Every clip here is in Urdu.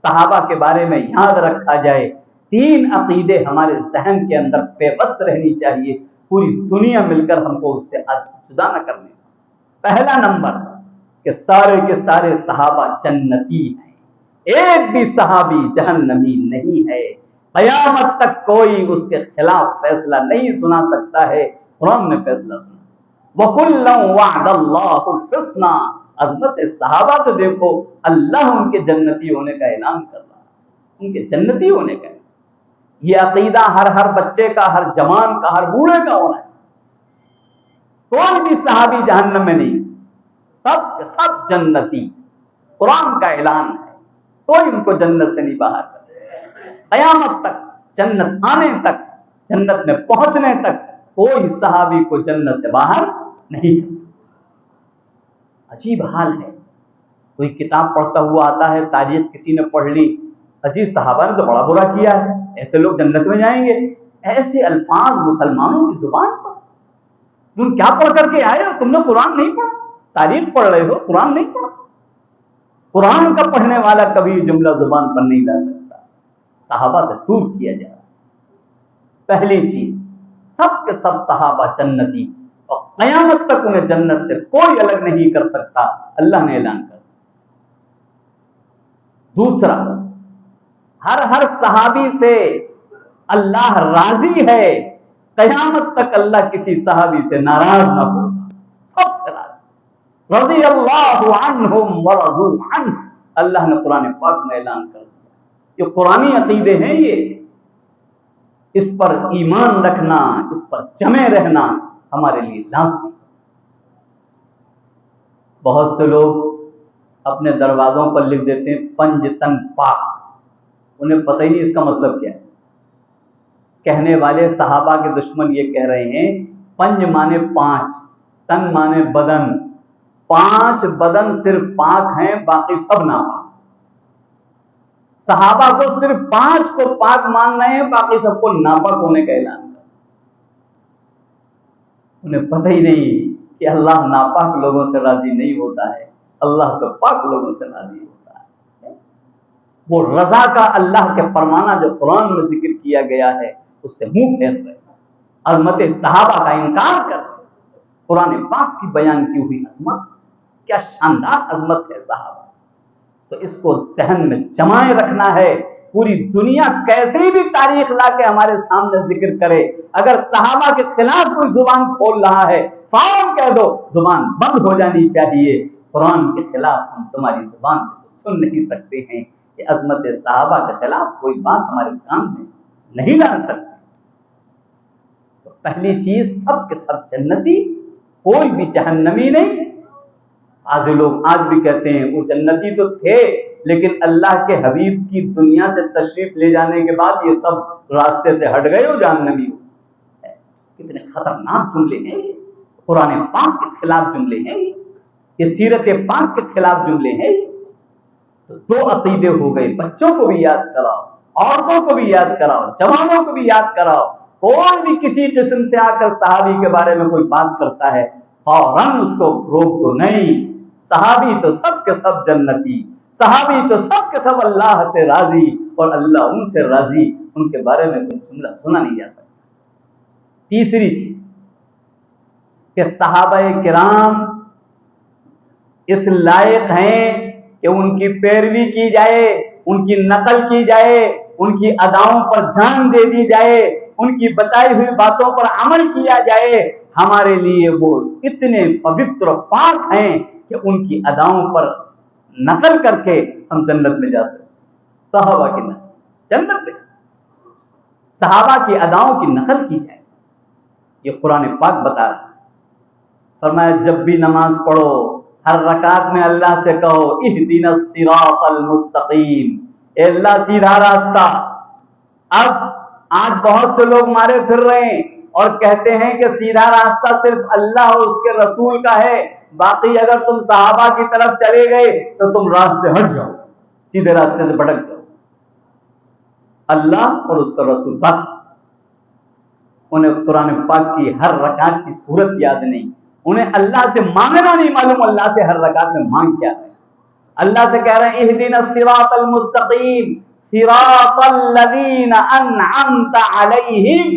صحابہ کے بارے میں یاد رکھا جائے، 3 عقیدے ہمارے ذہن کے اندر پیوست رہنی چاہیے، پوری دنیا مل کر ہم کو اس سے جدا نہ کرنے۔ پہلا نمبر کہ سارے کے سارے صحابہ جنتی ہیں، ایک بھی صحابی جہنمی نہیں ہے، قیامت تک کوئی اس کے خلاف فیصلہ نہیں سنا سکتا ہے، قرآن نے فیصلہ سنا۔ وَكُلًّا وَعْدَ اللَّهُ الْحُسْنَىٰ، عظمت صحابہ تو دیکھو، اللہ ان کے جنتی ہونے کا اعلان کر رہا ہے، ان کے جنتی ہونے کا۔ یہ عقیدہ ہر بچے کا، ہر جوان کا، ہر بوڑھے کا ہونا ہے۔ کوئی بھی صحابی جہنم میں نہیں، سب جنتی، قرآن کا اعلان ہے، کوئی ان کو جنت سے نہیں باہر کرے۔ قیامت تک، جنت آنے تک، جنت میں پہنچنے تک کوئی صحابی کو جنت سے باہر نہیں کر سکتا۔ عجیب حال ہے، کوئی کتاب پڑھتا ہوا آتا ہے، تاریخ کسی نے پڑھ لی، عجیب صحابہ نے تو بڑا برا کیا ہے، ایسے لوگ جنت میں جائیں گے۔ ایسے الفاظ مسلمانوں کی زبان پر، تم کیا پڑھ کر کے آئے ہو؟ تم نے قرآن نہیں پڑھا، تاریخ پڑھ رہے ہو، قرآن نہیں پڑھا۔ قرآن کا پڑھنے والا کبھی جملہ زبان پر نہیں لا سکتا، صحابہ سے دور کیا جائے۔ پہلی چیز، سب کے سب صحابہ جنتی، اور قیامت تک انہیں جنت سے کوئی الگ نہیں کر سکتا، اللہ نے اعلان کر۔ دوسرا، ہر صحابی سے اللہ راضی ہے، قیامت تک اللہ کسی صحابی سے ناراض نہ ہو، سب سے راضی۔ رضی اللہ عنہم ورضوا عنہ، اللہ نے قرآن پاک میں اعلان کر دیا۔ یہ قرآنی عقیدے ہیں، یہ اس پر ایمان رکھنا، اس پر جمے رہنا ہمارے لیے لازمی۔ بہت سے لوگ اپنے دروازوں پر لکھ دیتے ہیں پنج تن پاک، انہیں پتہ ہی نہیں اس کا مطلب کیا ہے۔ کہنے والے صحابہ کے دشمن یہ کہہ رہے ہیں پنج مانے 5، تن مانے بدن، 5 بدن صرف پاک ہیں، باقی سب ناپاک۔ صحابہ کو صرف 5 کو پاک مان رہے ہیں، باقی سب کو ناپاک ہونے کا اعلان کر۔ انہیں پتہ ہی نہیں کہ اللہ ناپاک لوگوں سے راضی نہیں ہوتا ہے، اللہ تو پاک لوگوں سے راضی ہوتا ہے۔ وہ رضا کا اللہ کے فرمانا جو قرآن میں ذکر کیا گیا ہے، اس سے منہ پھیر رہے، عظمت صحابہ کا انکار کر رہے۔ قرآن پاک کی بیان کی ہوئی عظمت، کیا شاندار عظمت ہے صحابہ، تو اس کو ذہن میں جمائے رکھنا ہے۔ پوری دنیا کیسے بھی تاریخ لا کے ہمارے سامنے ذکر کرے، اگر صحابہ کے خلاف کوئی زبان کھول رہا ہے فوراً کہہ دو زبان بند ہو جانی چاہیے، قرآن کے خلاف ہم تمہاری زبان سے سن نہیں سکتے ہیں، کہ عظمت صحابہ کے خلاف کوئی بات ہمارے کام میں نہیں لا سکتے۔ تو پہلی چیز، سب کے سب جنتی، کوئی بھی جہنمی نہیں۔ آج لوگ آج بھی کہتے ہیں وہ جنتی تو تھے، لیکن اللہ کے حبیب کی دنیا سے تشریف لے جانے کے بعد یہ سب راستے سے ہٹ گئے ہو، جہنمی ہو۔ کتنے خطرناک جملے ہیں، قرآن پاک کے خلاف جملے ہیں، یہ سیرت پاک کے خلاف جملے ہیں۔ تو 2 عقیدے ہو گئے، بچوں کو بھی یاد کراؤ، عورتوں کو بھی یاد کراؤ، جوانوں کو بھی یاد کراؤ۔ کوئی بھی کسی قسم سے آ کر صحابی کے بارے میں کوئی بات کرتا ہے، فوراً اس کو روک دو، نہیں، صحابی تو سب کے سب جنتی، صحابی تو سب کے سب اللہ سے راضی، اور اللہ ان سے راضی، ان کے بارے میں کوئی جملہ سنا نہیں جا سکتا۔ تیسری چیز کہ صحابہ کرام اس لائق ہیں کہ ان کی پیروی کی جائے، ان کی نقل کی جائے، ان کی اداؤں پر جان دے دی جائے، ان کی بتائی ہوئی باتوں پر عمل کیا جائے۔ ہمارے لیے وہ اتنے پوتر و پاک ہیں کہ ان کی اداؤں پر نقل کر کے ہم جنت میں جا سکتے۔ صحابہ کی نقل جنت میں، صحابہ کی اداؤں کی نقل کی جائے، یہ قرآن پاک بتا رہا ہے۔ فرمایا جب بھی نماز پڑھو، ہر رکعت میں اللہ سے کہو اہدنا الصراط المستقیم، اے اللہ سیدھا راستہ۔ اب آج بہت سے لوگ مارے پھر رہے ہیں اور کہتے ہیں کہ سیدھا راستہ صرف اللہ اور اس کے رسول کا ہے، باقی اگر تم صحابہ کی طرف چلے گئے تو تم راستے سے ہٹ جاؤ، سیدھے راستے سے بھٹک جاؤ۔ اللہ اور اس کا رسول بس، انہیں قرآن پاک کی ہر رکعت کی صورت یاد نہیں، انہیں اللہ سے مانگنا نہیں معلوم، اللہ سے ہر رکعت میں مانگ کیا ہے۔ اللہ سے کہہ رہے ہیں اہدنا الصراط المستقیم صراط الذین انعمت علیہم.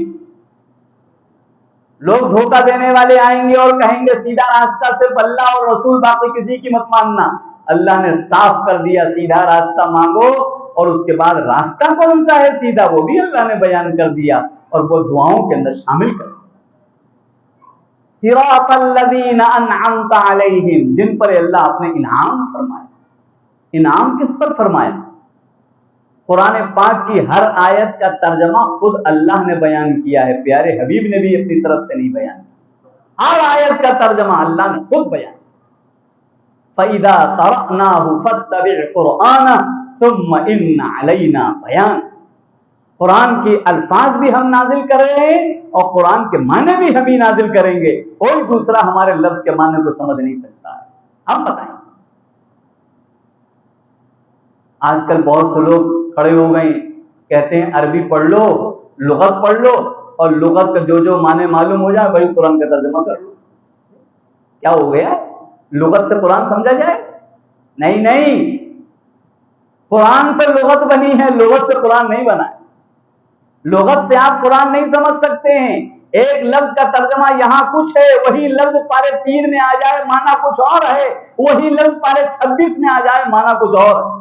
لوگ دھوکہ دینے والے آئیں گے اور کہیں گے سیدھا راستہ صرف اللہ اور رسول، باقی کسی کی مت ماننا. اللہ نے صاف کر دیا سیدھا راستہ مانگو، اور اس کے بعد راستہ کون سا ہے سیدھا وہ بھی اللہ نے بیان کر دیا اور وہ دعاؤں کے اندر شامل کر دیا. صراط الذین انعمت علیہم، جن پر اللہ اپنے انعام فرمایا. انعام کس پر فرمایا؟ قرآن پاک کی ہر آیت کا ترجمہ خود اللہ نے بیان کیا ہے، پیارے حبیب نے بھی اپنی طرف سے نہیں بیان کیا. ہر آیت کا ترجمہ اللہ نے خود بیان. فَإِذَا قَرَأْنَاهُ فَاتَّبِعْ قُرْآنَهُ ثُمَّ إِنَّ عَلَيْنَا بَيَانَهُ. قرآن کے الفاظ بھی ہم نازل کر رہے ہیں اور قرآن کے معنی بھی ہم ہی نازل کریں گے. کوئی دوسرا ہمارے لفظ کے معنی کو سمجھ نہیں سکتا ہے. ہم بتائیں. آج کل بہت سے لوگ کھڑے ہو گئے کہتے ہیں عربی پڑھ لو، لغت پڑھ لو، اور لغت کا جو معنی معلوم ہو جائے وہی قرآن کا ترجمہ کر لو. کیا ہو گیا؟ لغت سے قرآن سمجھا جائے؟ نہیں نہیں، قرآن سے لغت بنی ہے، لغت سے قرآن نہیں بنا ہے. لغت سے آپ قرآن نہیں سمجھ سکتے ہیں. ایک لفظ کا ترجمہ یہاں کچھ ہے، وہی لفظ پارے 3 میں آ جائے معنی کچھ اور ہے، وہی لفظ پارے 26 میں آ جائے معنی کچھ اور ہے.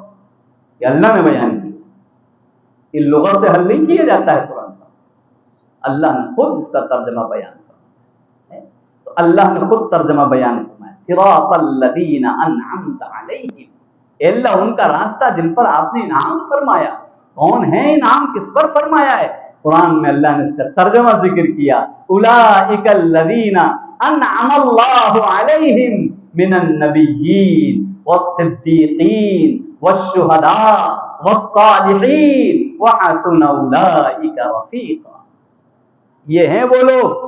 یہ اللہ نے بیان کی. یہ لغت سے حل نہیں کیا جاتا ہے قرآن کا. اللہ نے خود اس کا ترجمہ بیان فرمایا. تو اللہ نے خود ترجمہ بیان فرمایا صراط الذین انعمت علیہم. اللہ ان کا راستہ جن پر آپ نے انعام فرمایا. کون ہے انعام کس پر فرمایا ہے؟ قرآن میں اللہ نے اس کا ترجمہ ذکر کیا. اولئک الذین انعم اللہ علیہم من النبیین والصدیقین والشہداء والصالحین وحسن اولئک رفیقا. یہ ہیں وہ لوگ.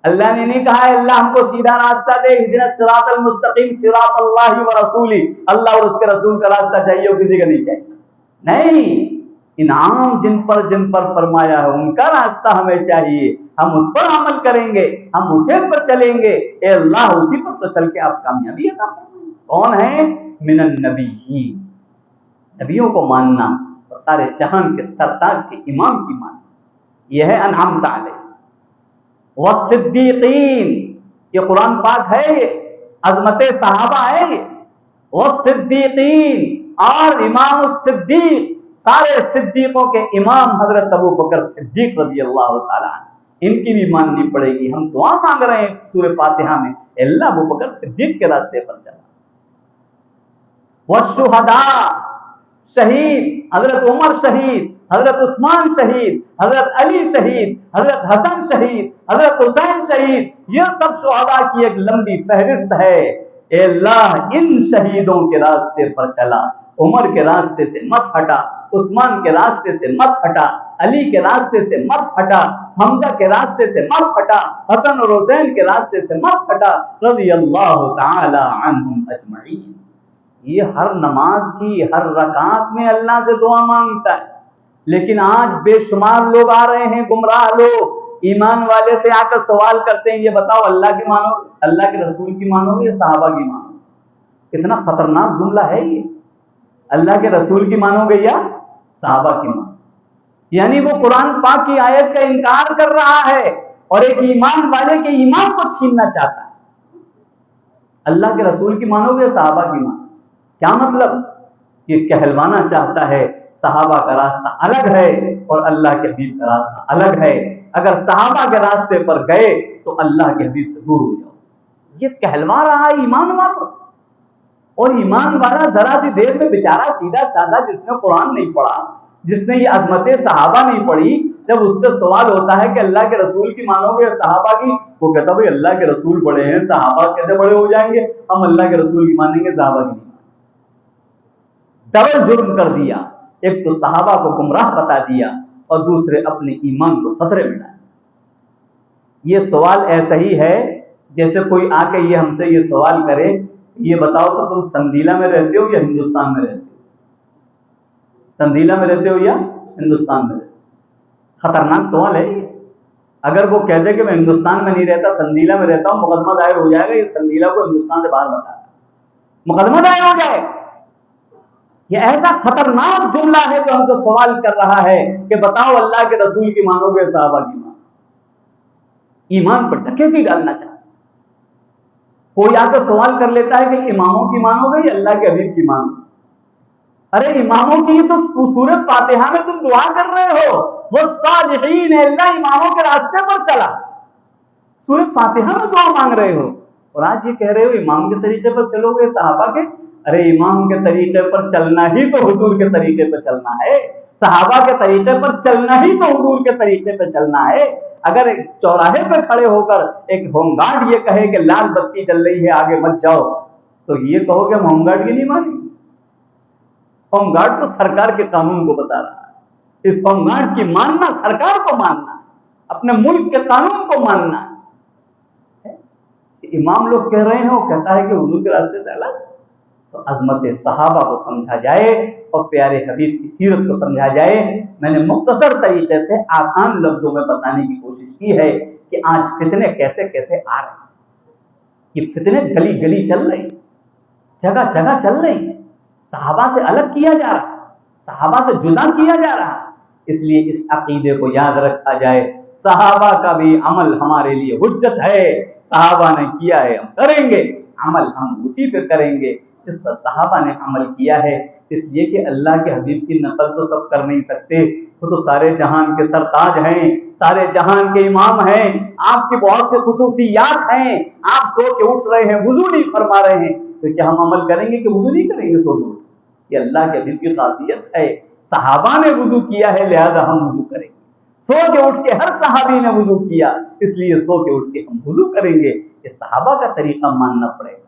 اللہ نے نہیں کہا ہے اللہ ہم کو سیدھا راستہ دے، اہدنا الصراط المستقیم صراط اللہ ورسولہ، اللہ اور اس کے رسول کا راستہ چاہیے اور کسی کا نہیں چاہیے. نہیں، انعام جن پر فرمایا ہے ان کا راستہ ہمیں چاہیے. ہم اس پر عمل کریں گے، ہم اسی پر چلیں گے. اے اللہ اسی پر تو چل کے آپ کامیابی عطا فرمائیں. کون ہے؟ من النبیین، نبیوں کو ماننا اور سارے جہان کے سرتاج کے امام کی ماننا، یہ ہے انعمت علیہ. والصدیقین، یہ قرآن پاک ہے، یہ عظمت صحابہ ہے. یہ والصدیقین، اور امام الصدیق، سارے صدیقوں کے امام حضرت ابو بکر صدیق رضی اللہ تعالیٰ عنہ، ان کی بھی ماننی پڑے گی. ہم دعا مانگ رہے ہیں سورہ فاتحہ میں، اللہ ابو بکر صدیق کے راستے پر چلا. والشہداء، شہید، حضرت عمر شہید، حضرت عثمان شہید، حضرت علی شہید، حضرت حسن شہید، حضرت حسین شہید، یہ سب شہداء کی ایک لمبی فہرست ہے. اے اللہ ان شہیدوں کے راستے پر چلا. عمر کے راستے سے مت ہٹا، عثمان کے راستے سے مت ہٹا، علی کے راستے سے مت ہٹا، حمزہ کے راستے سے مت ہٹا، حسن اور حسین کے راستے سے مت ہٹا، رضی اللہ تعالی عنہم اجمعین. یہ ہر نماز کی ہر رکعت میں اللہ سے دعا مانگتا ہے. لیکن آج بے شمار لوگ آ رہے ہیں، گمراہ لوگ، ایمان والے سے آ کر سوال کرتے ہیں یہ بتاؤ اللہ کی مانو، اللہ کے رسول کی مانو گے یا صحابہ کی مانو گے؟ اتنا خطرناک جملہ ہے یہ. اللہ کے رسول کی مانو گے یا صحابہ کی مانو؟ یعنی وہ قرآن پاک کی آیت کا انکار کر رہا ہے اور ایک ایمان والے کے ایمان کو چھیننا چاہتا ہے. اللہ کے رسول کی مانو گے یا صحابہ کی مانو؟ کیا مطلب؟ یہ کہلوانا چاہتا ہے صحابہ کا راستہ الگ ہے اور اللہ کے حبیب کا راستہ الگ ہے. اگر صحابہ کے راستے پر گئے تو اللہ کے حبیب سے دور ہو جاؤ. یہ کہلوا رہا ہے ایمان والوں. اور ایمان والا ذرا سی دیر میں بیچارہ سیدھا سادہ جس نے قرآن نہیں پڑھا، جس نے یہ عظمت صحابہ نہیں پڑھی، جب اس سے سوال ہوتا ہے کہ اللہ کے رسول کی مانو گے یا صحابہ کی، وہ کہتا بھائی اللہ کے رسول بڑے ہیں، صحابہ کیسے بڑے ہو جائیں گے؟ ہم اللہ کے رسول کی مانیں گے، صحابہ کی نہیں. ڈبل جرم کر دیا. ایک تو صحابہ کو گمراہ بتا دیا اور دوسرے اپنے ایمان کو خطرے میں ڈالا. یہ سوال ایسا ہی ہے جیسے کوئی آ کے یہ ہم سے یہ سوال کرے یہ بتاؤ تو تم سندیلا میں رہتے ہو یا ہندوستان میں رہتے ہو؟ سندیلا میں رہتے ہو یا ہندوستان میں رہتے ہو؟ خطرناک سوال ہے یہ. اگر وہ کہتے کہ میں ہندوستان میں نہیں رہتا سندیلا میں رہتا ہوں، مقدمہ دائر ہو جائے گا. یہ سندیلا کو ہندوستان سے باہر بتا رہا ہے، مقدمہ دائر ہو جائے. یہ ایسا خطرناک جملہ ہے جو ہم سے سوال کر رہا ہے کہ بتاؤ اللہ کے رسول کی مانو گے صحابہ کی مانو؟ ایمان پر ڈکیتی ڈالنا چاہتا. کوئی آ کر سوال کر لیتا ہے کہ اماموں کی مانو گے یا اللہ کے حبیب کی مانو؟ ارے اماموں کی تو سورۃ فاتحہ میں تم دعا کر رہے ہو، وہ صالحین ہے، اللہ اماموں کے راستے پر چلا، سورۃ فاتحہ میں دعا مانگ رہے ہو، اور آج یہ کہہ رہے ہو امام کے طریقے پر چلو گے صحابہ کے. ارے امام کے طریقے پر چلنا ہی تو حضور کے طریقے پر چلنا ہے، صحابہ کے طریقے پر چلنا ہی تو حضور کے طریقے پر چلنا ہے. اگر ایک چوراہے پہ کھڑے ہو کر ایک ہوم گارڈ یہ کہے کہ لال بتی چل رہی ہے آگے مت جاؤ، تو یہ کہو کہ ہم ہوم گارڈ کی نہیں مانیں؟ ہوم گارڈ تو سرکار کے قانون کو بتا رہا ہے. اس ہوم گارڈ کی ماننا سرکار کو ماننا، اپنے ملک کے قانون کو ماننا. امام لوگ کہہ رہے ہیں، وہ کہتا ہے کہ حضور کے راستے سے الگ. تو عظمت صحابہ کو سمجھا جائے اور پیارے حبیب کی سیرت کو سمجھا جائے. میں نے مختصر طریقے سے آسان لفظوں میں بتانے کی کوشش کی ہے کہ آج فتنے کیسے کیسے آ رہے ہیں. یہ فتنے گلی گلی چل رہے ہیں، جگہ جگہ چل رہے ہیں. صحابہ سے الگ کیا جا رہا ہے، صحابہ سے جدا کیا جا رہا ہے. اس لیے اس عقیدے کو یاد رکھا جائے، صحابہ کا بھی عمل ہمارے لیے حجت ہے. صحابہ نے کیا ہے ہم کریں گے، عمل ہم اسی پہ کریں گے جس پر صحابہ نے عمل کیا ہے. اس لیے کہ اللہ کے حبیب کی نقل تو سب کر نہیں سکتے، وہ تو سارے جہان کے سرتاج ہیں، سارے جہان کے امام ہیں. آپ کی بہت سے خصوصیات ہیں، آپ سو کے اٹھ رہے ہیں، وضو نہیں فرما رہے ہیں، تو کیا ہم عمل کریں گے کہ وضو نہیں کریں گے سو کے اٹھ؟ یہ اللہ کے حبیب کی خاصیت ہے. صحابہ نے وضو کیا ہے لہذا ہم وضو کریں گے. سو کے اٹھ کے ہر صحابی نے وضو کیا، اس لیے سو کے اٹھ کے ہم وضو کریں گے. یہ صحابہ کا طریقہ ماننا پڑے گا،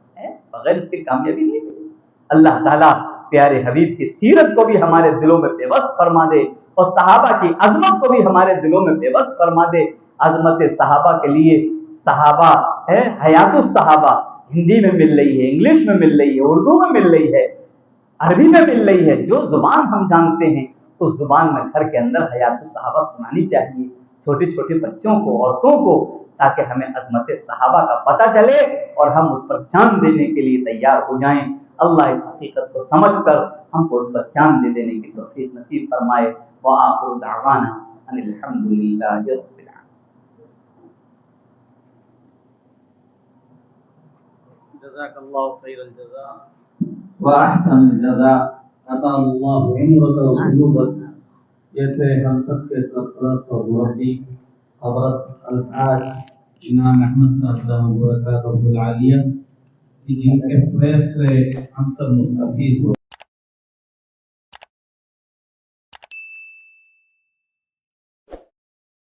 بغیر اس کی کامیابی نہیں ملے. اللہ تعالیٰ پیارے حبیب کی سیرت کو بھی ہمارے دلوں میں پیوست فرما دے اور صحابہ کی عظمت کو بھی ہمارے دلوں میں پیوست فرما دے. عظمت صحابہ کے لیے صحابہ ہے، حیات الصحابہ ہندی میں مل رہی ہے، انگلش میں مل رہی ہے، اردو میں مل رہی ہے، عربی میں مل رہی ہے. جو زبان ہم جانتے ہیں اس زبان میں گھر کے اندر حیات الصحابہ سنانی چاہیے چھوٹے چھوٹے بچوں کو، عورتوں کو، تاکہ ہمیں عظمت صحابہ کا پتہ چلے اور ہم اس پر جان دینے کے لیے تیار ہو جائیں. اللہ اس حقیقت کو سمجھ کر ہم کو اس پر جان دے دینے کی توفیق نصیب فرمائے. وآخر دعوانا ان الحمد للہ رب العالمین. جزاک اللہ خیر الجزاء واحسن الجزاء. عطا اللہ عمرك وقلوبك. جیسے ہم سب کے سرپرست اور مربی حضرت الحاج امام احمد صاحب برکاتہ العالیہ جن کے فیض سے ہم سب مستفید ہو